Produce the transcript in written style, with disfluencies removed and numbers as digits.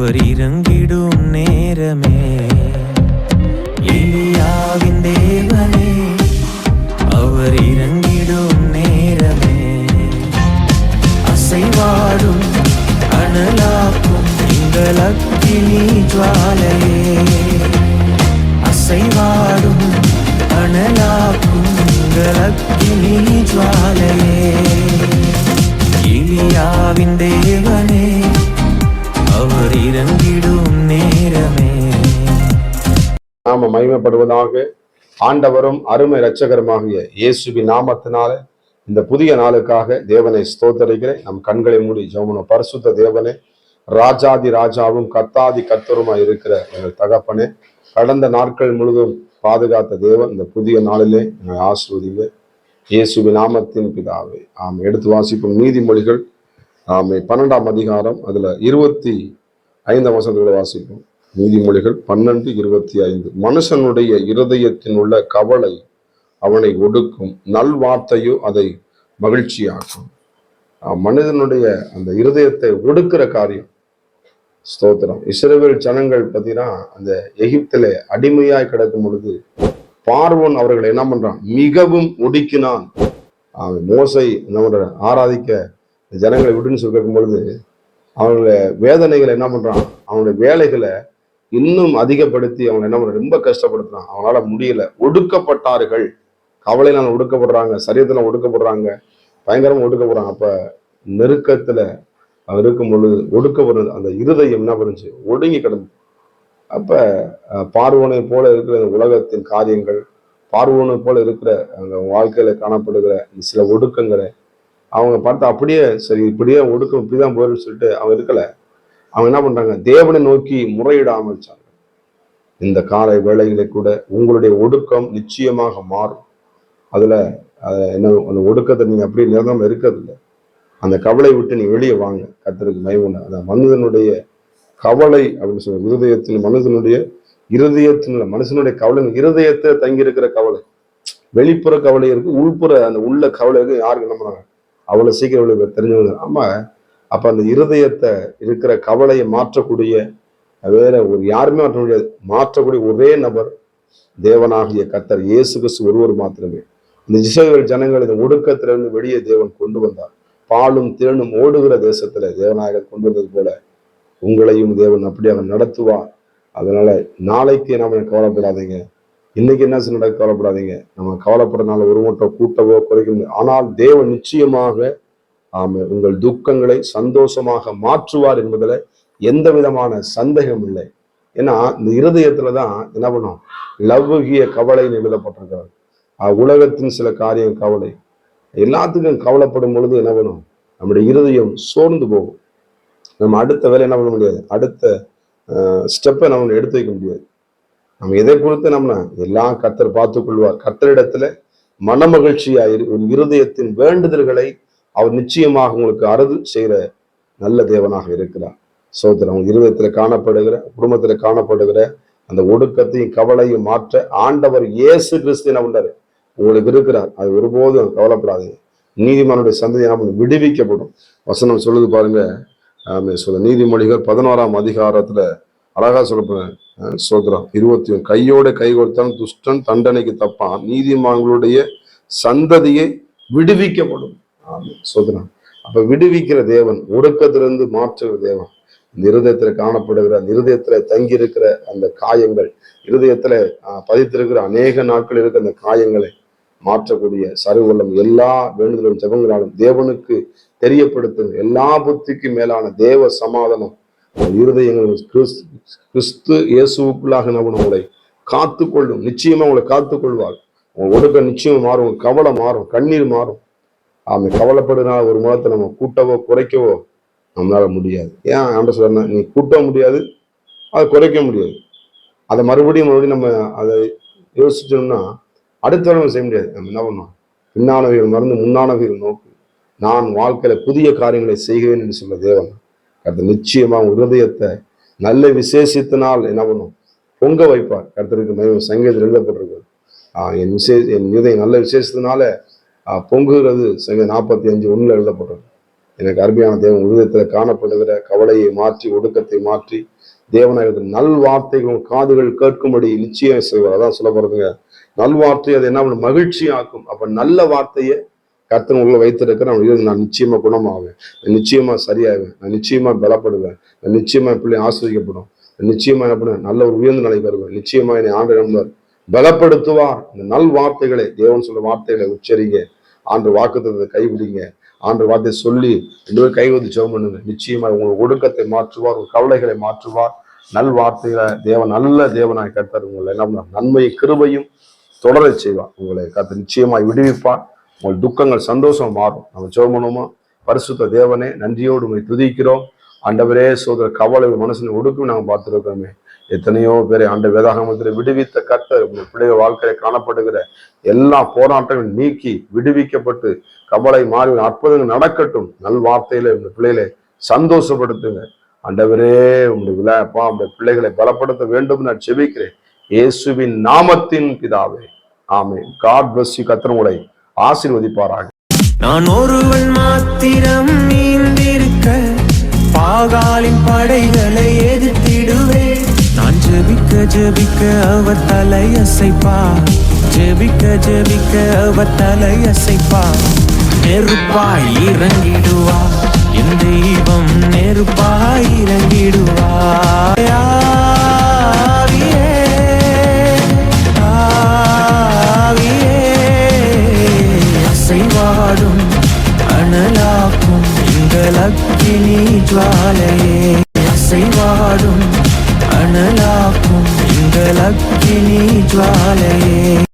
அவர் இறங்கிடும் நேரமே. எலியாவின் தேவனே அவர் இறங்கிடும் நேரமே. அசைவாடும் அனலாக்கும் எங்கள் அக்கினி ஜுவாலையே. அசைவாடும் அனலாக்கும் எங்கள் அக்கினி ஜுவாலையே. எலியாவின் தேவனே அவர் இறங்கிடும் நேரமே. நாம மகிமைப்படுவதாக. ஆண்டவரும் அருமை இரட்சகருமாகிய இயேசுவின் நாமத்தினால இந்த புதிய நாளுக்காக தேவனை ஸ்தோத்தரிக்கிறேன். நம் கண்களை மூடி ஜெபம். பரிசுத்த தேவனே, ராஜாதி ராஜாவும் கர்த்தாதி கர்த்தருமாய் இருக்கிற எங்கள் தகப்பனே, கடந்த நாட்கள் முழுவதும் பாதுகாத்த தேவன் இந்த புதிய நாளிலே எங்களை ஆசீர்வதிங்க. இயேசுவின் நாமத்தின் பிதாவே ஆம். எடுத்து வாசிப்போம் நீதிமொழிகள் 12ஆம் அதிகாரம் அதுல 25ஆம் வசனங்களை வாசிப்போம். நீதிமொழிகள் 12:25. மனுஷனுடைய இருதயத்தின் உள்ள கவலை அவனை ஒடுக்கும், நல்வார்த்தையோ அதை மகிழ்ச்சியாக்கும். மனிதனுடைய அந்த இருதயத்தை ஒடுக்கிற காரியம். ஸ்தோத்திரம். இஸ்ரவேல் ஜனங்கள் பார்த்தீங்கன்னா அந்த எகிப்திலே அடிமையாய் கிடக்கும் பொழுது பார்வோன் அவர்களை என்ன பண்றான்? மிகவும் ஒடுக்கினான். மோசை என்ன ஆராதிக்க ஜனங்களை விட்டுன்னு சொல்லி கேட்கும் பொழுது அவங்களுடைய வேதனைகளை என்ன பண்றான்? அவனுடைய வேலைகளை இன்னும் அதிகப்படுத்தி அவங்க என்ன பண்ற? ரொம்ப கஷ்டப்படுத்துறான். அவங்களால முடியல. ஒடுக்கப்பட்டார்கள். கவலையினால ஒடுக்கப்படுறாங்க, சரீரத்துல ஒடுக்கப்படுறாங்க, பயங்கரமா ஒடுக்கப்படுறாங்க. அப்ப நெருக்கத்துல இருக்கும் பொழுது ஒடுக்கப்படுறது அந்த இருதயம் என்ன பண்ணுச்சு? ஒடுங்கி கிடந்து. அப்ப பார்வோனை போல இருக்கிற உலகத்தின் காரியங்கள், பார்வோனை போல இருக்கிற அந்த வாழ்க்கையில காணப்படுகிற சில ஒடுக்கங்களை அவங்க பார்த்து அப்படியே சரி இப்படியே ஒடுக்கம் இப்படிதான் போயிடுன்னு சொல்லிட்டு அவங்க இருக்கல. அவங்க என்ன பண்றாங்க? தேவனை நோக்கி முறையிட ஆரம்பிச்சாங்க. இந்த காலை வேளையில கூட உங்களுடைய ஒடுக்கம் நிச்சயமாக மாறும். அதுல என்ன அந்த ஒடுக்கத்தை நீங்க அப்படியே நிரந்தரமா இருக்கிறது இல்லை. அந்த கவலை விட்டு நீ வெளியே வாங்க. கர்த்தருக்கு மகிமை. அந்த மனிதனுடைய கவலை அப்படின்னு சொல்ற இருதயத்தின் மனிதனுடைய மனுஷனுடைய கவலை இருதயத்தை தங்கி இருக்கிற கவலை. வெளிப்புற கவலை இருக்கு, உள்புற அந்த உள்ள கவலை இருக்கு. யாருக்கு என்ன பண்ணாங்க? அவ்வளவு சீக்கிரம் தெரிஞ்சவங்க. ஆமா. அப்ப அந்த இருதயத்தை இருக்கிற கவலையை மாற்றக்கூடிய வேற ஒரு யாருமே மாற்ற முடியாது. மாற்றக்கூடிய ஒரே நபர் தேவனாகிய கர்த்தர் இயேசு கிறிஸ்து ஒருவர் மாத்திரமே. இந்த இஸ்ரவேல் ஜனங்கள் இந்த ஒடுக்கத்திலிருந்து வெளியே தேவன் கொண்டு வந்தார். பாலும் தேனும் ஓடுகிற தேசத்துல தேவநாயகர் கொண்டு வந்தது போல உங்களையும் தேவன் அப்படி அவர் நடத்துவார். அதனால நாளைக்கு நாம கவலைப்படாதீங்க. இன்னைக்கு என்ன நடக்க கவலைப்படாதீங்க. நம்ம கவலைப்படுறதுனால ஒரு மட்டும் கூட்டவோ குறைக்கணும். ஆனால் தேவன் நிச்சயமாக உங்கள் துக்கங்களை சந்தோஷமாக மாற்றுவார் என்பதுல எந்த விதமான சந்தேகம் இல்லை. ஏன்னா இந்த இருதயத்துலதான் என்ன பண்ணும்? லௌகிக கவலைன்னு எழுதப்பட்டிருக்கிறார். உலகத்தின் சில காரியம் கவலை. எல்லாத்துக்கும் கவலைப்படும் பொழுது என்ன பண்ணும்? நம்முடைய இருதயம் சோர்ந்து போகும். நம்ம அடுத்த வேலை என்ன பண்ண முடியாது. அடுத்த ஸ்டெப்பை நம்ம எடுத்து வைக்க முடியாது. நம்ம எதை குறித்து நம்ம எல்லாம் கர்த்தர் பார்த்துக் கொள்வார். கர்த்தரிடத்துல மன மகிழ்ச்சியாயிரு. ஒரு இருதயத்தின் வேண்டுதல்களை அவர் நிச்சயமாக உங்களுக்கு அறுது செய்கிற நல்ல தேவனாக இருக்கிறார். சோதரன் உங்க இருதயத்துல காணப்படுகிற, குடும்பத்துல காணப்படுகிற அந்த ஒடுக்கத்தையும் கவலையும் மாற்ற ஆண்டவர் இயேசு கிறிஸ்து என்ன பண்றாரு? உங்களுக்கு இருக்கிறார். அது ஒருபோதும் கவலைப்படாதீங்க. நீதிமானுடைய சந்ததி நம்ம விடுவிக்கப்படும். வசனம் சொல்லுது பாருங்க. சொல்ல நீதிமொழிகள் 11ஆம் அதிகாரத்துல அழகா சொல்லப்படுறேன். சோதரம் 21. கையோட கை கொடுத்தான் துஷ்டன் தண்டனைக்கு தப்பான், நீதிமான்களுடைய சந்ததியை விடுவிக்கப்படும். சோதரம். அப்ப விடுவிக்கிற தேவன், ஒடுக்கத்திலிருந்து மாற்றுகிற தேவன். இந்த இருதயத்துல காணப்படுகிற, அந்த இருதயத்துல தங்கி இருக்கிற அந்த காயங்கள், இருதயத்துல பதித்திருக்கிற அநேக நாட்கள் இருக்கிற அந்த காயங்களை மாற்றக்கூடிய சர்வவல்லம் எல்லா வேண்டுதலும் ஜெபங்களாலும் தேவனுக்கு தெரியப்படுத்துங்க. எல்லா புத்திக்கு மேலான தேவ சமாதானம் இருதயங்கள் கிறிஸ்து இயேசுக்குள்ளாக நம்ம உங்களை காத்து கொள்ளும். நிச்சயமா உங்களை காத்து கொள்வார். உங்க ஒடுக்க நிச்சயம் மாறும், கவலை மாறும், கண்ணீர் மாறும். கவலைப்படுறதுனால ஒரு முகத்தை நம்ம கூட்டவோ குறைக்கவோ நம்மளால முடியாது. ஏன் ஆண்ட சொல்ற? நீ கூட்ட முடியாது, அதை குறைக்க முடியாது. அதை மறுபடியும் நம்ம அதை யோசிச்சோம்னா அடுத்த நம்ம செய்ய முடியாது. நம்ம என்ன பண்ணோம்? பின்னானவைகள் மறந்து முன்னானவைகள் நோக்கு. நான் வாழ்க்கையில புதிய காரியங்களை செய்கிறேன் என்று சொல்ல தேவன் கர்த்தர் நிச்சயமா இருதயத்தை நல்ல விசேஷத்தினால் என்ன பண்ணும்? பொங்க வைப்பார். கர்த்தருக்கு மகிமை. சங்கீதத்தில் எழுதப்பட்டிருக்கு. என் இருதயம் நல்ல விசேஷத்தினால பொங்குகிறது. சங்கீதம் 45:1 எழுதப்பட்டிருக்கு. எனக்கு அருமையான தேவன் உருவத்தில் காணப்படுகிற கவலையை மாற்றி ஒடுக்கத்தை மாற்றி தேவனாக நல்வார்த்தைகள் காதுகள் கேட்கும்படி நிச்சயம் செய்வார். அதான் சொல்ல போறதுங்க, நல்வார்த்தை அது என்ன பண்ணும், மகிழ்ச்சி ஆக்கும். அப்ப நல்ல வார்த்தையை கர்த்தன் உள்ள வைத்திருக்கிற நான் நிச்சயமா குணமாவேன், நான் நிச்சயமா சரியாவேன், நான் நிச்சயமா பலப்படுவேன், நான் நிச்சயமா பிள்ளை ஆசிரியப்படும், நிச்சயமா என்ன பண்ணுவேன், நல்ல ஒரு உயர்ந்த நிலை வருவேன், நிச்சயமா என்னை ஆண்டு பலப்படுத்துவார். இந்த நல் வார்த்தைகளை தேவன் சொல்ல வார்த்தைகளை உச்சரிங்க, ஆண்டு வாக்குத்தத்தை கைவிடுங்க, ஆண்டு வார்த்தையை சொல்லி ரெண்டு பேரும் கைவந்து ஜெபம் பண்ணுங்க. நிச்சயமா உங்கள் ஒடுக்கத்தை மாற்றுவார், உங்கள் கவலைகளை மாற்றுவார். நல் வார்த்தைகளை தேவன் நல்ல தேவனாய் கர்த்தர் உங்களை என்ன நன்மை கிருபையும் தொடர செய்வார். உங்களை கர்த்தர் நிச்சயமாய் விடுவிப்பார். உங்கள் துக்கங்கள் சந்தோஷம் மாறும். நம்ம ஜெபம் பண்ணுவோமா? பரிசுத்த தேவனே, நன்றியோடு உங்களை துதிக்கிறோம். ஆண்டவரே, சோதர கவலை மனசுல ஒடுக்கும் நாங்கள் பார்த்துருக்கோமே. எத்தனையோ பேரை ஆண்ட வேதாகமத்தில் விடுவித்த கர்த்தர் உங்கள் பிள்ளைகள் வாழ்க்கையில காணப்படுகிற எல்லா போராட்டங்களும் நீக்கி விடுவிக்கப்பட்டு கவலை மாறி அற்புதங்கள் நடக்கட்டும். நல் வார்த்தையில உங்க பிள்ளைகளை சந்தோஷப்படுத்துங்க. ஆண்டவரே, உங்களுடைய விழாப்பா உங்களுடைய பிள்ளைகளை பலப்படுத்த வேண்டும் நான் செபிக்கிறேன், இயேசுவின் நாமத்தின் பிதாவே, ஆமென். God bless you. கர்த்தர் உங்களை ஆசீர்வதிப்பாராக. நான் ஒருவன் மாத்திரம் நீந்திருக்க பாகாலின் படைகளை எதிர்த்திடுவேன். நான் ஜெபிக்க ஜெபிக்க அவர் தலையசைப்பார், ஜெபிக்க ஜெபிக்க அவர் தலையசைப்பார். நெருப்பாய் இறங்கிடுவார் என் தெய்வம், நெருப்பாய் இறங்கிடுவார். ஆவியே, ஆவியே, அசைவாடும் அனலாக்கும் எங்கள் அக்கினி ஜுவாலையே, அசைவாடும் அனலாக்கும் எங்கள் அக்கினி ஜுவாலையே.